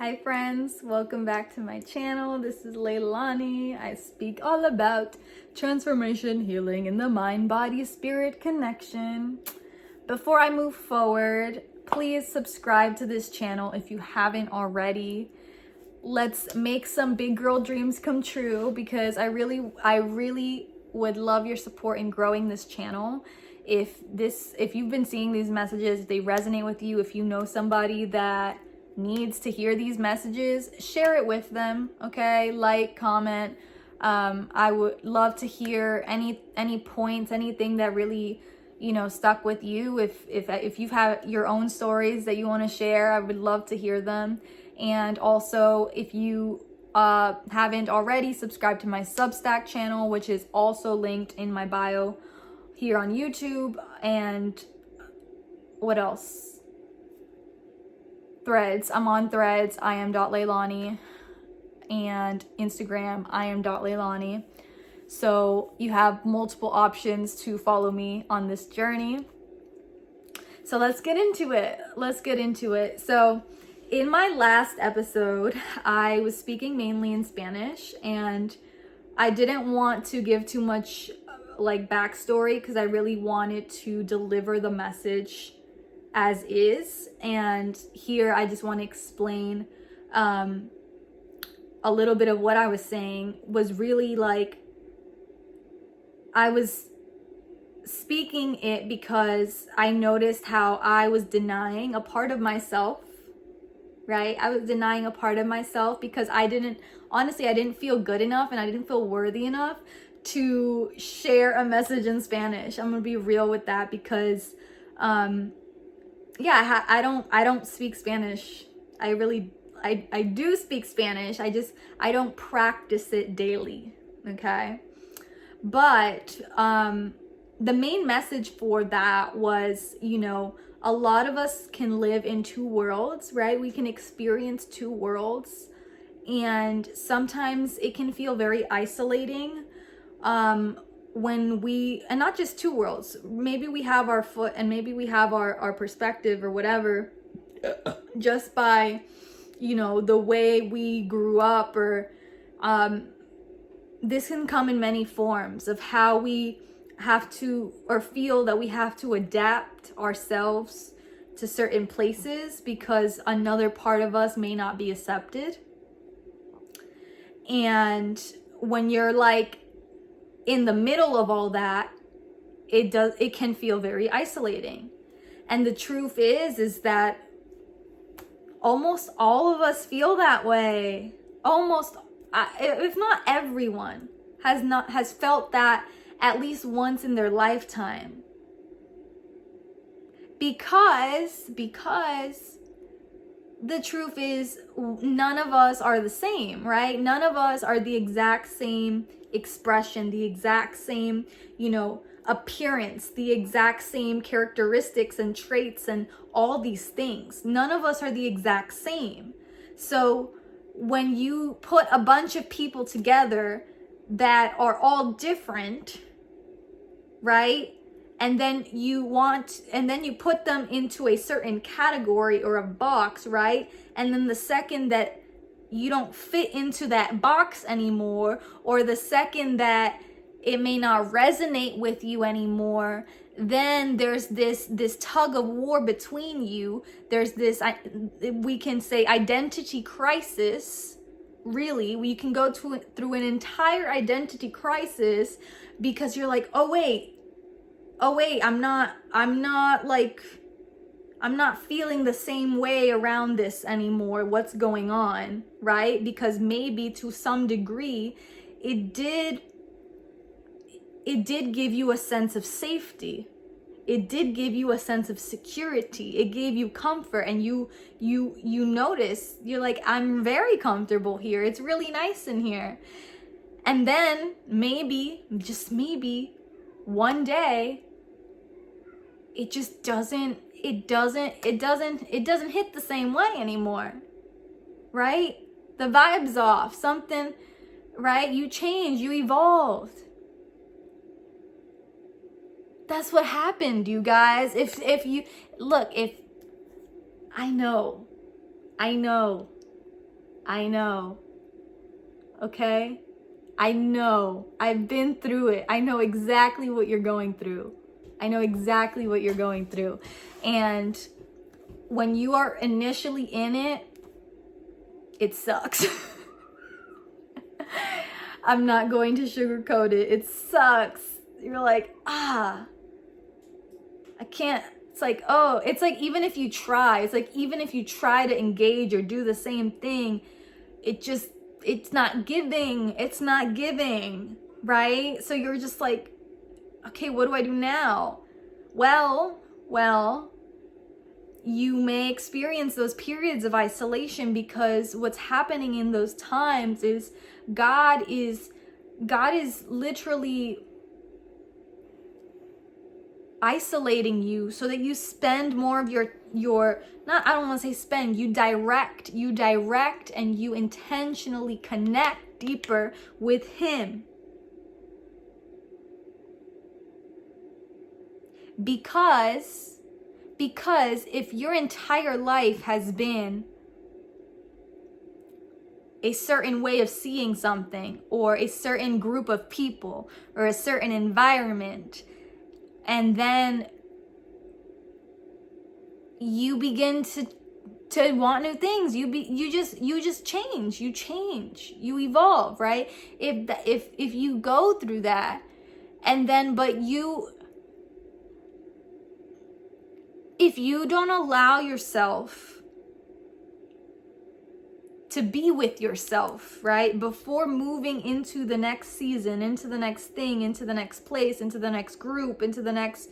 Hi friends, welcome back to my channel. This is Leilani. I speak all about transformation, healing, and the mind-body-spirit connection. Before I move forward, please subscribe to this channel if you haven't already. Let's make some big girl dreams come true because I really would love your support in growing this channel. If you've been seeing these messages, they resonate with you, if you know somebody that needs to hear these messages, share it with them, okay? Like, comment. I would love to hear any points, anything that really, stuck with you. If you've had your own stories that you want to share, I would love to hear them. And also, if you haven't already, subscribe to my Substack channel, which is also linked in my bio here on YouTube. And what else? Threads. I'm on Threads. I am .leilani, and Instagram. I am .leilani. So you have multiple options to follow me on this journey. So let's get into it. So in my last episode, I was speaking mainly in Spanish, and I didn't want to give too much backstory because I really wanted to deliver the message as is. And here I just want to explain a little bit of what I was saying. Was really I was speaking it because I noticed how I was denying a part of myself, right? I was denying a part of myself because I didn't feel good enough and I didn't feel worthy enough to share a message in Spanish. I'm gonna be real with that because I don't speak Spanish. I do speak Spanish. I don't practice it daily. Okay. But, the main message for that was, a lot of us can live in two worlds, right? We can experience two worlds, and sometimes it can feel very isolating. And not just two worlds, maybe we have our foot and maybe we have our perspective or whatever, just by, the way we grew up, or this can come in many forms of how we have to, or feel that we have to adapt ourselves to certain places because another part of us may not be accepted. And when you're in the middle of all that, it can feel very isolating. And the truth is that almost all of us feel that way. If not everyone has felt that at least once in their lifetime. Because the truth is, none of us are the same, right? None of us are the exact same expression, the exact same, appearance, the exact same characteristics and traits and all these things. None of us are the exact same. So when you put a bunch of people together that are all different, right? And then you put them into a certain category or a box, right? And then the second that you don't fit into that box anymore, or the second that it may not resonate with you anymore, then there's this tug of war between you. There's this, we can say, identity crisis. Really, we can go through an entire identity crisis because you're like, oh wait, I'm not feeling the same way around this anymore. What's going on, right? Because maybe to some degree, it did give you a sense of safety. It did give you a sense of security. It gave you comfort, and you notice, you're like, I'm very comfortable here. It's really nice in here. And then maybe, just maybe, one day, it just doesn't hit the same way anymore, right? The vibe's off, something, right? You changed, you evolved. That's what happened, you guys. If I know I know. Okay? I know. I've been through it. I know exactly what you're going through. I know exactly what you're going through. And when you are initially in it, it sucks. I'm not going to sugarcoat it. It sucks. You're like, I can't. It's like, oh, it's like even if you try, to engage or do the same thing, it's not giving. It's not giving, right? So you're just like, okay, what do I do now? Well, you may experience those periods of isolation, because what's happening in those times is God is literally isolating you so that you spend more of your not, I don't want to say spend, you direct and you intentionally connect deeper with him. Because if your entire life has been a certain way of seeing something, or a certain group of people, or a certain environment, and then you begin to want new things, you just change, you evolve, right? If you go through that, and then if you don't allow yourself to be with yourself, right, before moving into the next season, into the next thing, into the next place, into the next group, into the next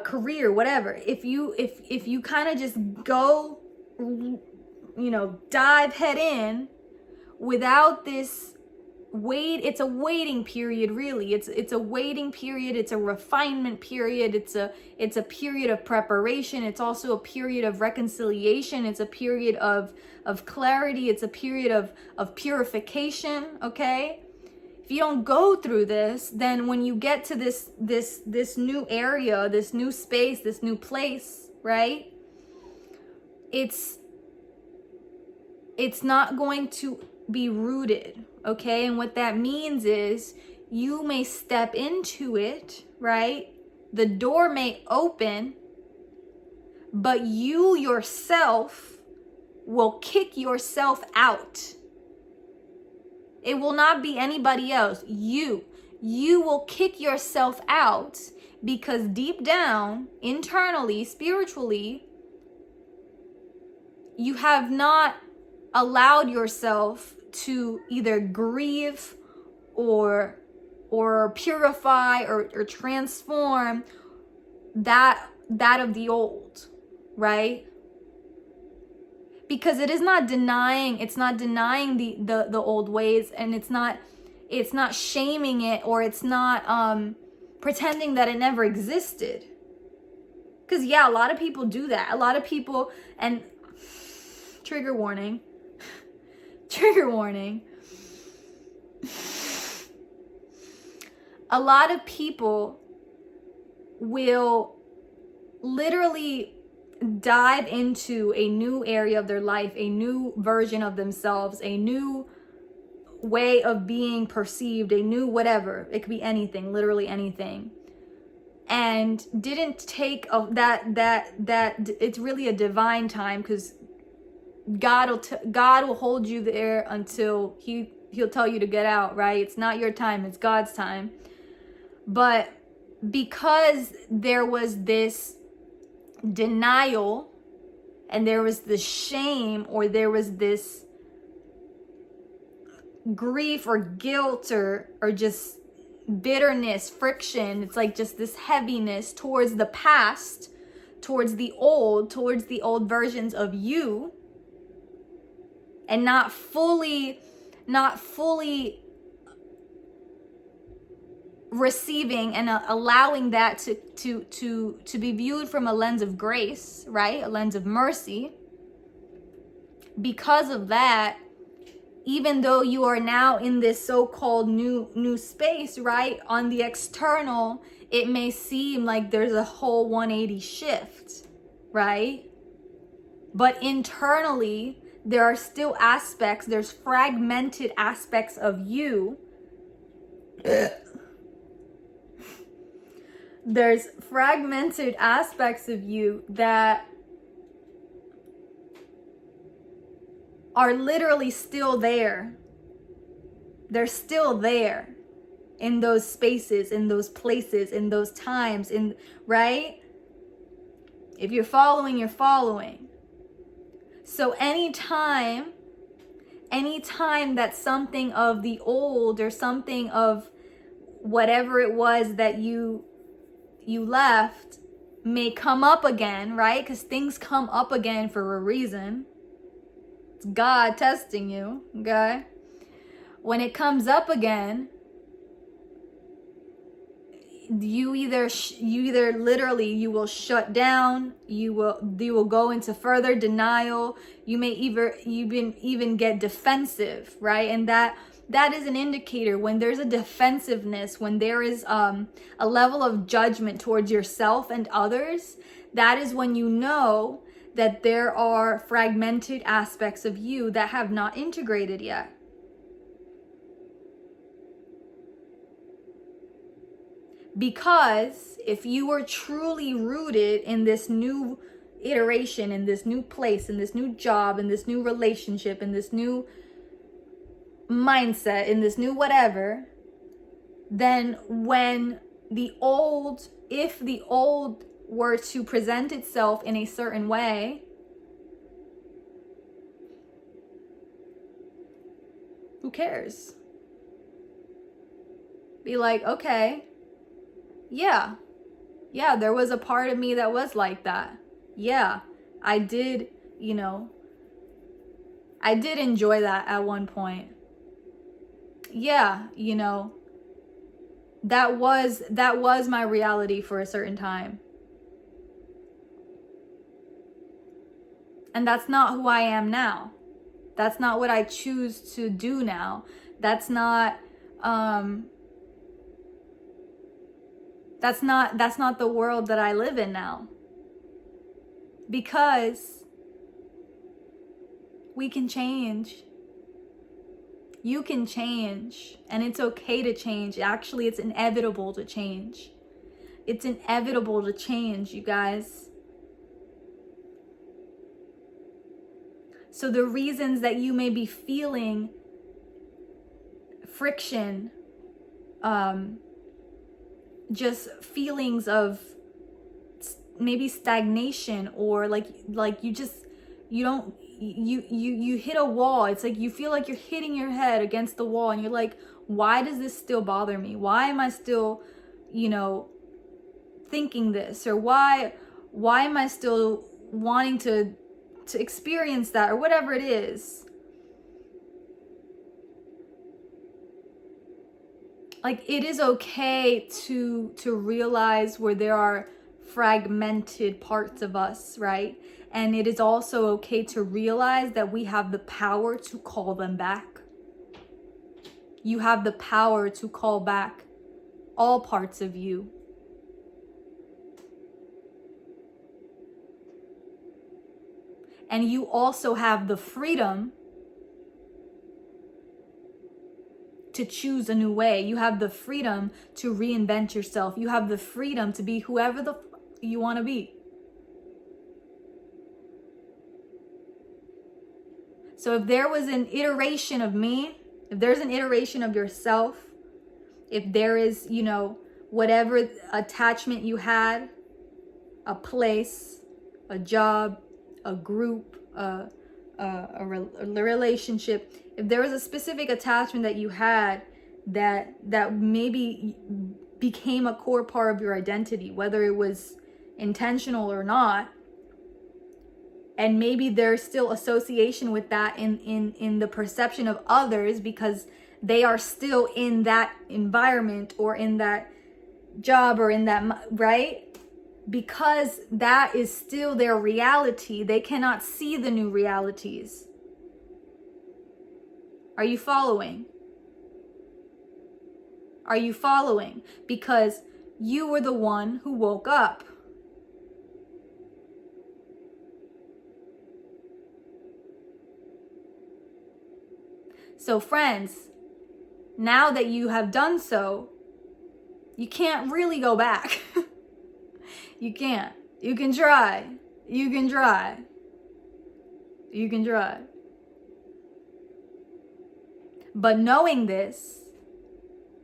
career, whatever, if you kind of just go, dive head in without this it's a waiting period, really. It's a waiting period. It's a refinement period. It's a period of preparation. It's also a period of reconciliation. It's a period of clarity. It's a period of purification. Okay? If you don't go through this, then when you get to this new area, this new space, this new place, right? It's not going to be rooted, okay? And what that means is you may step into it, right? The door may open, but you yourself will kick yourself out. It will not be anybody else. You will kick yourself out, because deep down, internally, spiritually, you have not allowed yourself to either grieve or purify or transform that of the old, right? Because it's not denying the old ways, and it's not shaming it, or it's not pretending that it never existed. Because a lot of people do that. A lot of people, and trigger warning. A lot of people will literally dive into a new area of their life, a new version of themselves, a new way of being perceived, a new whatever. It could be anything, literally anything. And didn't take that it's really a divine time, because God will hold you there until he'll tell you to get out, right? It's not your time, it's God's time. But because there was this denial, and there was this shame, or there was this grief or guilt or just bitterness, friction, it's like just this heaviness towards the past, towards the old versions of you, and not fully receiving and allowing that to be viewed from a lens of grace, right? A lens of mercy. Because of that, even though you are now in this so-called new space, right? On the external, it may seem like there's a whole 180 shift, right? But internally, there are still aspects, there's fragmented aspects of you. There's fragmented aspects of you that are literally still there. They're still there in those spaces, in those places, in those times, right? If you're following, you're following. So anytime that something of the old or something of whatever it was that you left may come up again, right? Because things come up again for a reason. It's God testing you, okay? When it comes up again, you either literally you will shut down, you will go into further denial, you may even get defensive, right? And that is an indicator when there's a defensiveness, when there is a level of judgment towards yourself and others. That is when you know that there are fragmented aspects of you that have not integrated yet. Because if you were truly rooted in this new iteration, in this new place, in this new job, in this new relationship, in this new mindset, in this new whatever, then if the old were to present itself in a certain way, who cares? Be like, okay, yeah, there was a part of me that was like that. Yeah, I did enjoy that at one point. Yeah, that was my reality for a certain time. And that's not who I am now. That's not what I choose to do now. That's not the world that I live in now. Because we can change. You can change, and it's okay to change. Actually, it's inevitable to change. It's inevitable to change, you guys. So the reasons that you may be feeling friction, just feelings of maybe stagnation, or like you hit a wall. It's like you feel like you're hitting your head against the wall, and you're like, why does this still bother me? Why am I still, thinking this? Or why am I still wanting to experience that, or whatever it is? Like, it is okay to realize where there are fragmented parts of us, right? And it is also okay to realize that we have the power to call them back. You have the power to call back all parts of you. And you also have the freedom to choose a new way. You have the freedom to reinvent yourself. You have the freedom to be whoever you want to be. So if there was an iteration of me, if there's an iteration of yourself, if there is, whatever attachment you had, a place, a job, a group, a relationship, if there was a specific attachment that you had that maybe became a core part of your identity, whether it was intentional or not, and maybe there's still association with that in the perception of others, because they are still in that environment or in that job or in that, right? Because that is still their reality. They cannot see the new realities. Are you following? Are you following? Because you were the one who woke up. So friends, now that you have done so, you can't really go back. You can't. You can try. You can try. You can try. But knowing this,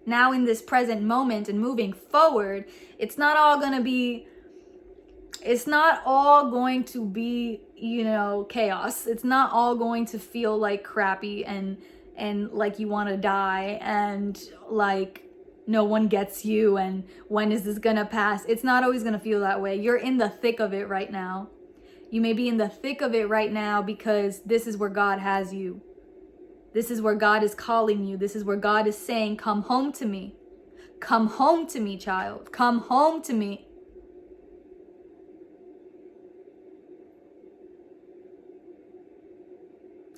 now in this present moment and moving forward, it's not all going to be, chaos. It's not all going to feel like crappy and like you want to die and like no one gets you and when is this gonna pass? It's not always gonna feel that way. You're in the thick of it right now. You may be in the thick of it right now because this is where God has you. This is where God is calling you. This is where God is saying, come home to me. Come home to me, child. Come home to me.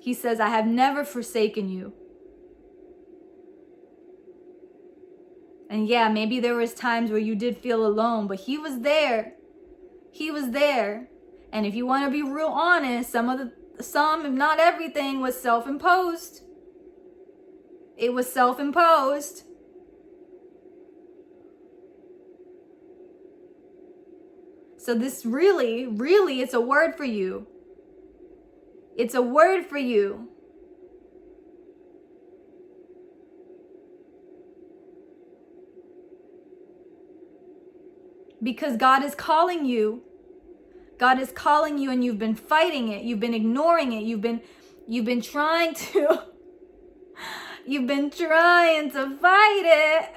He says, I have never forsaken you. And yeah, maybe there was times where you did feel alone, but he was there. He was there. And if you want to be real honest, some, if not everything, was self-imposed. It was self-imposed. So this really, it's a word for you. It's a word for you. Because God is calling you. God is calling you and you've been fighting it. You've been ignoring it. You've been trying to you've been trying to fight it.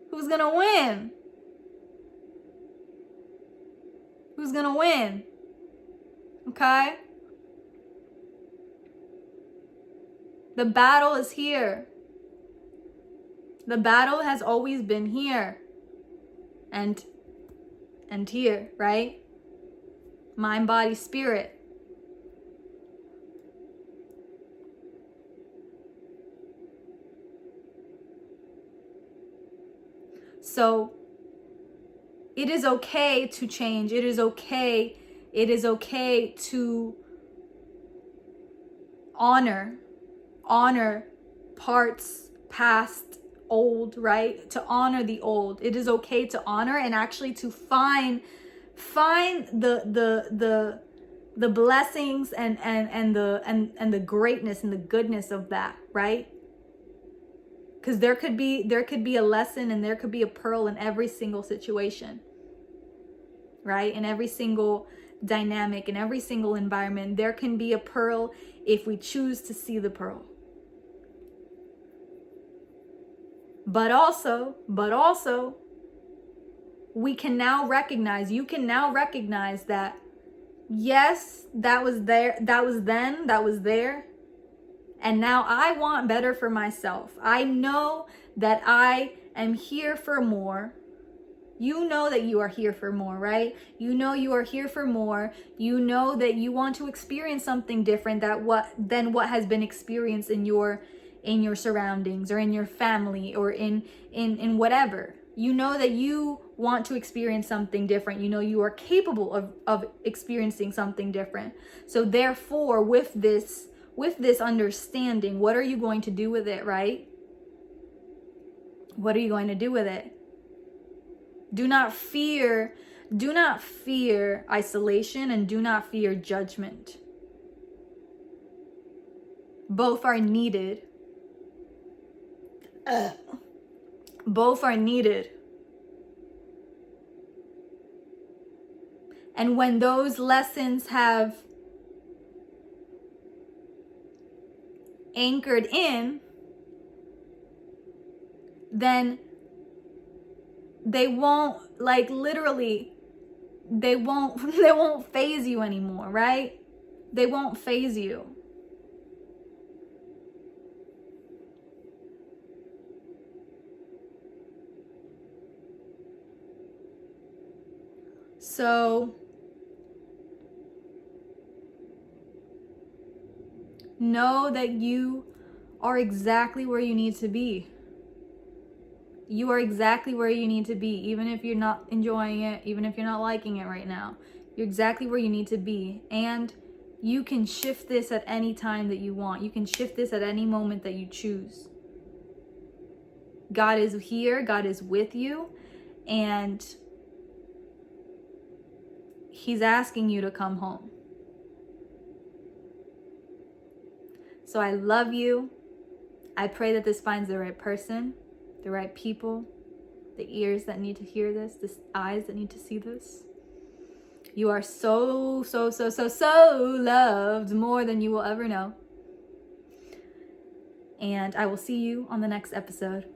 Who's going to win? Who's going to win? Okay? The battle is here. The battle has always been here. And here, right? Mind, body, spirit. So it is okay to change. It is okay. It is okay to honor parts past, old, right? To honor the old. It is okay to honor and actually to find the blessings and the greatness and the goodness of that, right? Because there could be a lesson and there could be a pearl in every single situation, right? In every single dynamic, in every single environment, there can be a pearl if we choose to see the pearl. But also, you can now recognize that, yes, that was there, that was then, that was there. And now I want better for myself. I know that I am here for more. You know that you are here for more, right? You know you are here for more. You know that you want to experience something different than what has been experienced in your surroundings or in your family or in whatever. You know that you want to experience something different. You know you are capable of experiencing something different. So therefore, with this understanding, what are you going to do with it, right? What are you going to do with it? Do not fear isolation and do not fear judgment. Both are needed. Both are needed. And when those lessons have anchored in, then they won't, like, literally, they won't faze you anymore, right? They won't faze you. So know that you are exactly where you need to be. You are exactly where you need to be, even if you're not enjoying it, even if you're not liking it right now. You're exactly where you need to be. And you can shift this at any time that you want. You can shift this at any moment that you choose. God is here, God is with you, and He's asking you to come home. So I love you. I pray that this finds the right person, the right people, the ears that need to hear this, the eyes that need to see this. You are so, so, so, so, so loved, more than you will ever know. And I will see you on the next episode.